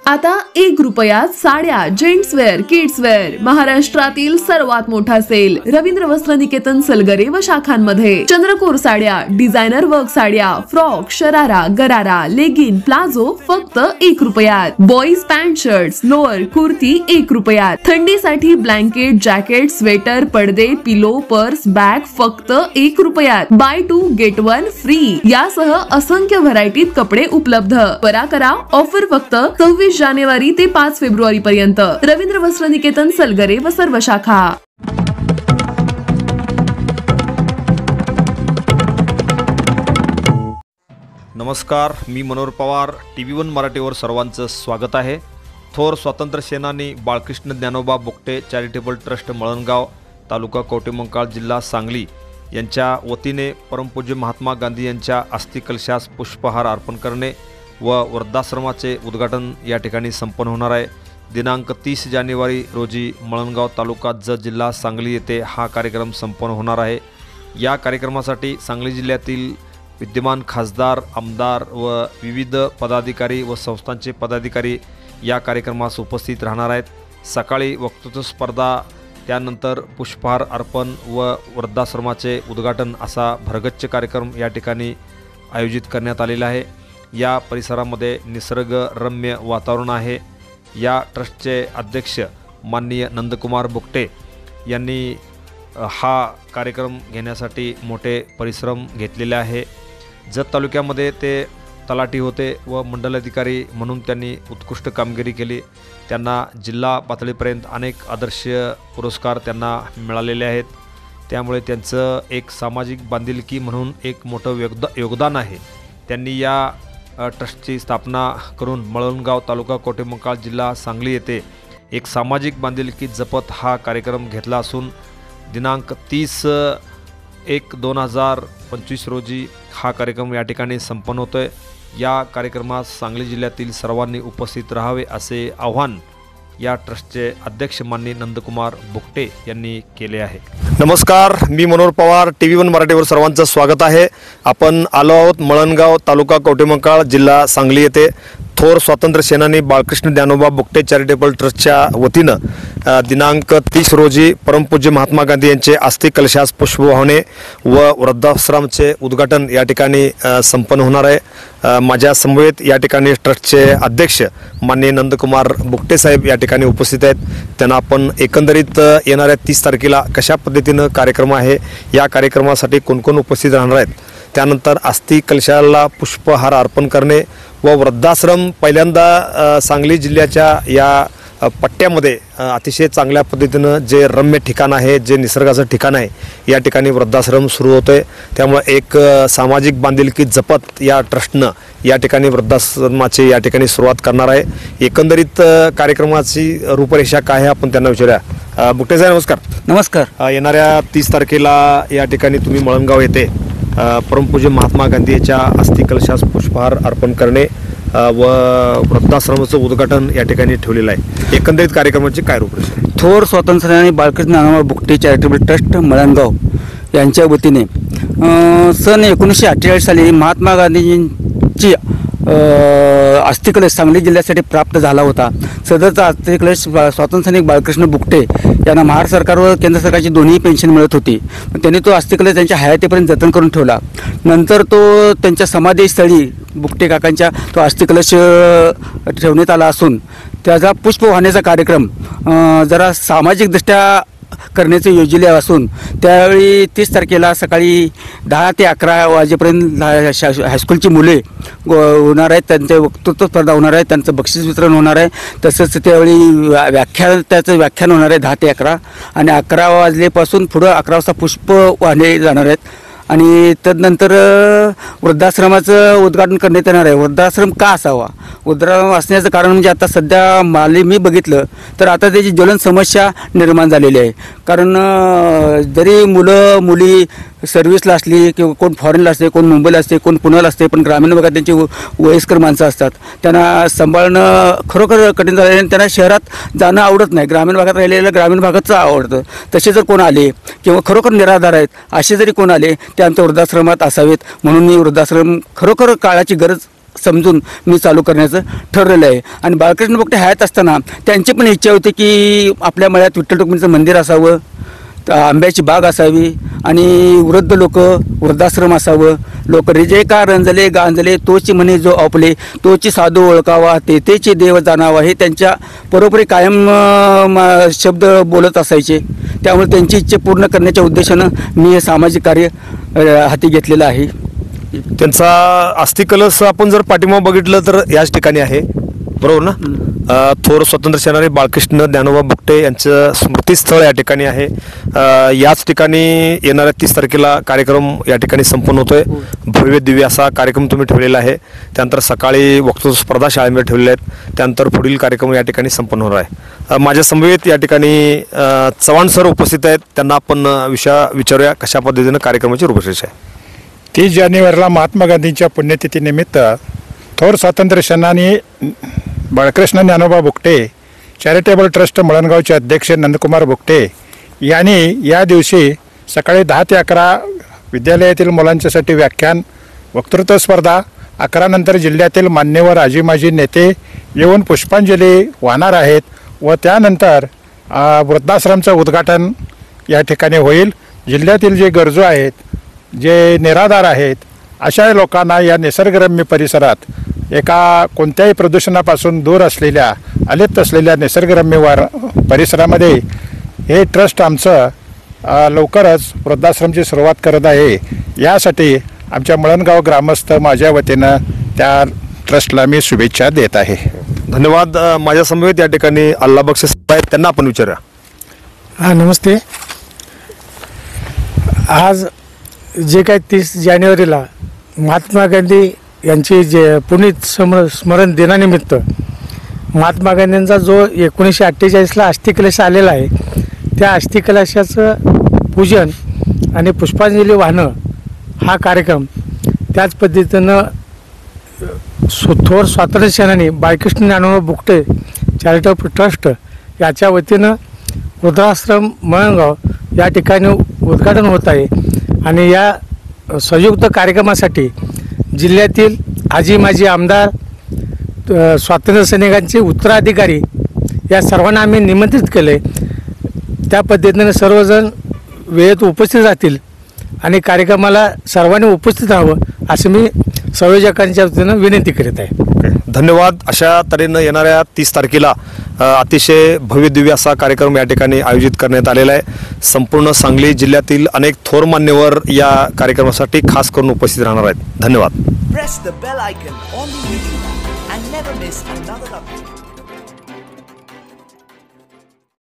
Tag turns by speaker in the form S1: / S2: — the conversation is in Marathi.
S1: आता 1 रुपयात साड्या, जेंट्स वेअर, किड्स वेअर, महाराष्ट्रातील सर्वात मोठा सेल रवींद्र वस्त्र निकेतन सलगरे व शाखांमध्ये. चंद्रकोर साड्या, डिझायनर वर्क साड्या, फ्रॉक, शरारा, गरारा, लेगिन, प्लाझो फक्त 1 रुपयात. Boys pant shirts, lower, kurti 1 रुपयात. थंडीसाठी ब्लँकेट, जॅकेट, स्वेटर, पडदे, पिलो, पर्स, बॅग फक्त 1 रुपयात. बाय 2 गेट 1 फ्री यासह असंख्य व्हरायटीत कपडे उपलब्ध. परा करा ऑफर फक्त 26 जानेवारी ते 5 फेब्रुवारी पर्यंत. रवींद्र वस्त्र निकेतन सलगरे व सर्व शाखा.
S2: नमस्कार, मी मनोहर पवार. TV1 मराठीवर सर्वांचं स्वागत आहे. थोर स्वातंत्र्य सेनानी बाळकृष्ण ज्ञानोबा बुकटे चॅरिटेबल ट्रस्ट मळणगाव, तालुका कवठेमंकाळ, जिल्हा सांगली यांच्या वतीने परमपूज्य महात्मा गांधी यांच्या अस्थि कलशास पुष्पहार अर्पण करणे व वृद्धाश्रमाचे उद्घाटन या ठिकाणी संपन्न होणार आहे. दिनांक 30 जानेवारी रोजी मळणगाव तालुका जत जिल्हा सांगली येथे हा कार्यक्रम संपन्न होणार आहे. या कार्यक्रमासाठी सांगली जिल्ह्यातील विद्यमान खासदार, आमदार व विविध पदाधिकारी व संस्थांचे पदाधिकारी या कार्यक्रमास उपस्थित राहणार आहेत. सकाळी वक्तृत्व स्पर्धा, त्यानंतर पुष्पहार अर्पण व वृद्धाश्रमाचे उद्घाटन असा भरगच्च कार्यक्रम या ठिकाणी आयोजित करण्यात आलेला आहे. या परिसरामध्ये निसर्गरम्य वातावरण आहे. या ट्रस्टचे अध्यक्ष माननीय नंदकुमार बुकटे यांनी हा कार्यक्रम घेण्यासाठी मोठे परिश्रम घेतलेले आहे. जत तालुक्यामध्ये ते तलाठी होते व मंडलाधिकारी म्हणून त्यांनी उत्कृष्ट कामगिरी केली. त्यांना जिल्हा पातळीपर्यंत अनेक आदर्श पुरस्कार त्यांना मिळालेले आहेत. त्यामुळे त्यांचं एक सामाजिक बांधिलकी म्हणून एक मोठं योगदान आहे. त्यांनी या ट्रस्टची स्थापना करून मळणगाव तालुका कवठेमंकाळ, जिल्हा सांगली येथे एक सामाजिक बांधिलकी जपत हा कार्यक्रम घेतला असून दिनांक 30/1/2025 रोजी हा कार्यक्रम या ठिकाणी संपन्न होतो आहे. या कार्यक्रमास सांगली जिल्ह्यातील सर्वांनी उपस्थित राहावे असे आवाहन या ट्रस्टचे अध्यक्ष माननीय नंदकुमार बुकटे यांनी केले आहे.
S3: नमस्कार, मी मनोहर पवार. TV1 मराठीवर सर्वांचं स्वागत आहे. आपण आलो आहोत मळणगाव तालुका कवठेमंकाळ, जिल्हा सांगली येथे थोर स्वातंत्र्य सेनानी बाळकृष्ण ज्ञानोबा बुकटे चॅरिटेबल ट्रस्टच्या वतीनं दिनांक 30 रोजी परमपूज्य महात्मा गांधी यांचे अस्थि कलशास पुष्पवाहने व वृद्धाश्रमाचे उद्घाटन या ठिकाणी संपन्न होणार आहे. माझ्या समवेत या ठिकाणी ट्रस्टचे अध्यक्ष माननीय नंदकुमार बुकटे साहेब या ठिकाणी उपस्थित आहेत. त्यांना आपण एकंदरीत येणाऱ्या 30 तारखेला कशा पद्धतीनं कार्यक्रम आहे, या कार्यक्रमासाठी कोण कोण उपस्थित राहणार आहेत, त्यानंतर अस्थि कलशाला पुष्पहार अर्पण करणे व वृद्धाश्रम पहिल्यांदा सांगली जिल्ह्याच्या या पट्ट्यामध्ये अतिशय चांगल्या पद्धतीनं जे रम्य ठिकाण आहे, जे निसर्गाचं ठिकाण आहे, या ठिकाणी वृद्धाश्रम सुरू होतो आहे. त्यामुळे एक सामाजिक बांधिलकी जपत या ट्रस्टनं या ठिकाणी वृद्धाश्रमाची या ठिकाणी सुरुवात करणार आहे. एकंदरीत कार्यक्रमाची रूपरेषा काय आहे आपण त्यांना विचारूया. बुकटे साहेब नमस्कार.
S4: नमस्कार.
S3: येणाऱ्या 30 तारखेला या ठिकाणी तुम्ही मळणगाव येथे परमपूज्य महात्मा गांधी यांच्या अस्थि कलशास पुष्पहार अर्पण करणे व वृद्धाश्रमाचं उद्घाटन या ठिकाणी ठेवलेलं आहे. एकंदरीत कार्यक्रमाची काय रूपरेषा?
S4: थोर स्वातंत्र्य सेनानी बाळकृष्ण ज्ञानोबा बुकटे चॅरिटेबल ट्रस्ट मळणगाव यांच्या वतीने सन 1948 साली महात्मा गांधीजींची अस्थि कलश सांगली जिल्ह्यासाठी प्राप्त झाला होता. सदरचा अस्थि कलश स्वातंत्र्य सैनिक बाळकृष्ण बुकटे यांना महाराष्ट्र सरकार व केंद्र सरकारची दोन्ही पेन्शन मिळत होती. त्यांनी तो अस्थि कलश त्यांच्या हयातीपर्यंत जतन करून ठेवला. नंतर तो त्यांच्या समाधीस्थळी बुकटे काकांच्या तो अस्थि कलश ठेवण्यात आला असून त्याचा पुष्प वाहण्याचा कार्यक्रम जरा सामाजिकदृष्ट्या करण्याचे योजले असून त्यावेळी 30 तारखेला सकाळी 10 ते 11 वाजेपर्यंत हायस्कूलची मुले होणार आहेत. त्यांचे वक्तृत्व स्पर्धा होणार आहे, त्यांचं बक्षीस वितरण होणार आहे. तसंच त्यावेळी त्याचं व्याख्यान होणार आहे 10 ते 11 आणि 11 वाजल्यापासून पुढं 11 वाजता पुष्प वाहने जाणार आहेत. आणि तदनंतर वृद्धाश्रमाचं उद्घाटन करण्यात येणार आहे. वृद्धाश्रम का असावा? वृद्धाश्रम असण्याचं कारण म्हणजे आता सध्या मी बघितलं तर आता त्याची ज्वलन समस्या निर्माण झालेली आहे. कारण जरी मुलं मुली सर्व्हिसला असली किंवा कोण फॉरेनला असते, कोण मुंबईला असते, कोण पुण्याला असते, पण ग्रामीण भागात त्यांची वयस्कर माणसं असतात. त्यांना सांभाळणं खरोखर कठीण झालेलं आहे. त्यांना शहरात जाणं आवडत नाही. ग्रामीण भागात राहिलेलं ग्रामीण भागाचं आवडतं. तसे जर कोण आले किंवा खरोखर निराधार आहेत असे जरी कोण आले ते आमच्या वृद्धाश्रमात असावेत. म्हणून मी वृद्धाश्रम खरोखर काळाची गरज समजून मी चालू करण्याचं ठरलेलं आहे. आणि बाळकृष्ण बोगटे हयात असताना त्यांची पण इच्छा होती की आपल्या मळ्यात विठ्ठल रुक्मिणीचं मंदिर असावं, आंब्याची बाग असावी आणि वृद्ध लोक वृद्धाश्रम असावं. लोक जे का रंजले गांजले तोची म्हणे जो आपले, तोची साधू ओळखावा, तेचे देव जाणावा, हे त्यांच्या परोपरी कायम शब्द बोलत असायचे. त्यामुळे त्यांची इच्छा पूर्ण करण्याच्या उद्देशानं मी हे सामाजिक कार्य हाती घेतलेलं आहे.
S3: त्यांचा अस्थिकलश आपण जर पाठीमागे बघितलं तर याच ठिकाणी आहे, बरोबर ना? थोर स्वातंत्र्य सेनानी बाळकृष्ण ज्ञानोबा बुगटे यांचं स्मृतीस्थळ या ठिकाणी आहे. याच ठिकाणी येणाऱ्या 30 तारखेला कार्यक्रम या ठिकाणी संपन्न होतोय. भव्य दिव्य असा कार्यक्रम तुम्ही ठेवलेला आहे. त्यानंतर सकाळी वक्तृत्व स्पर्धा शाळेमध्ये ठेवलेल्या आहेत. त्यानंतर पुढील कार्यक्रम या ठिकाणी संपन्न होणार आहे. माझ्या समवेत या ठिकाणी चव्हाण सर उपस्थित आहेत. त्यांना आपण विचारूया कशा पद्धतीनं कार्यक्रमाची रूपरेषा आहे.
S5: 30 जानेवारीला महात्मा गांधींच्या पुण्यतिथीनिमित्त थोर स्वातंत्र्य सेनानी बाळकृष्ण ज्ञानोबा बुगटे चॅरिटेबल ट्रस्ट मळणगावचे अध्यक्ष नंदकुमार बुगटे यांनी या दिवशी सकाळी 10 ते 11 विद्यालयातील मुलांच्यासाठी व्याख्यान, वक्तृत्व स्पर्धा, 11 नंतर जिल्ह्यातील मान्यवर आजी माजी नेते येऊन पुष्पांजली वाहणार आहेत व त्यानंतर वृद्धाश्रमचं उद्घाटन या ठिकाणी होईल. जिल्ह्यातील जे गरजू आहेत, जे निराधार आहेत, अशा लोकांना या निसर्गरम्य परिसरात एका कोणत्याही प्रदूषणापासून दूर असलेल्या, अलिप्त असलेल्या निसर्गरम्य परिसरामध्ये हे ट्रस्ट आमचं लवकरच वृद्धाश्रमची सुरुवात करत आहे. यासाठी आमच्या मळणगाव ग्रामस्थ माझ्या वतीनं त्या ट्रस्टला मी शुभेच्छा देत आहे.
S3: धन्यवाद. माझ्या समवेत या ठिकाणी अल्लाबक्ष आहेत, त्यांना आपण विचारूया.
S6: हां, नमस्ते. आज जे काही 30 जानेवारीला महात्मा गांधी यांची जे पुनीत स्मरण दिनानिमित्त महात्मा गांधींचा जो 1948ला अस्थिकलश आलेला आहे, त्या अस्थिकलशाचं पूजन आणि पुष्पांजली वाहनं हा कार्यक्रम त्याच पद्धतीनं थोर स्वातंत्र्य सेनानी बाळकृष्ण ज्ञानोबा बुगटे चॅरिटेबल ट्रस्ट याच्या वतीनं वृद्धाश्रम मळणगाव या ठिकाणी उद्घाटन होत आहे. आणि या संयुक्त कार्यक्रमासाठी जिल्ह्यातील आजी माजी आमदार, स्वातंत्र्य सैनिकांचे उत्तराधिकारी या सर्वांना आम्ही निमंत्रित केले. त्या पद्धतीने सर्वजण वेळेत उपस्थित राहतील आणि कार्यक्रमाला सर्वांनी उपस्थित राहावं असं मी संयोजकांच्या वतीनं विनंती करीत आहे.
S3: धन्यवाद. अशा तऱ्हेनं येणाऱ्या 30 तारखेला अतिशय भव्य दिव्य असा कार्यक्रम या ठिकाणी आयोजित करण्यात आलेला आहे. संपूर्ण सांगली जिल्ह्यातील अनेक थोर मान्यवर या कार्यक्रमासाठी खास करून उपस्थित राहणार आहेत. धन्यवाद.
S7: Press the bell icon on the YouTube and never miss another update.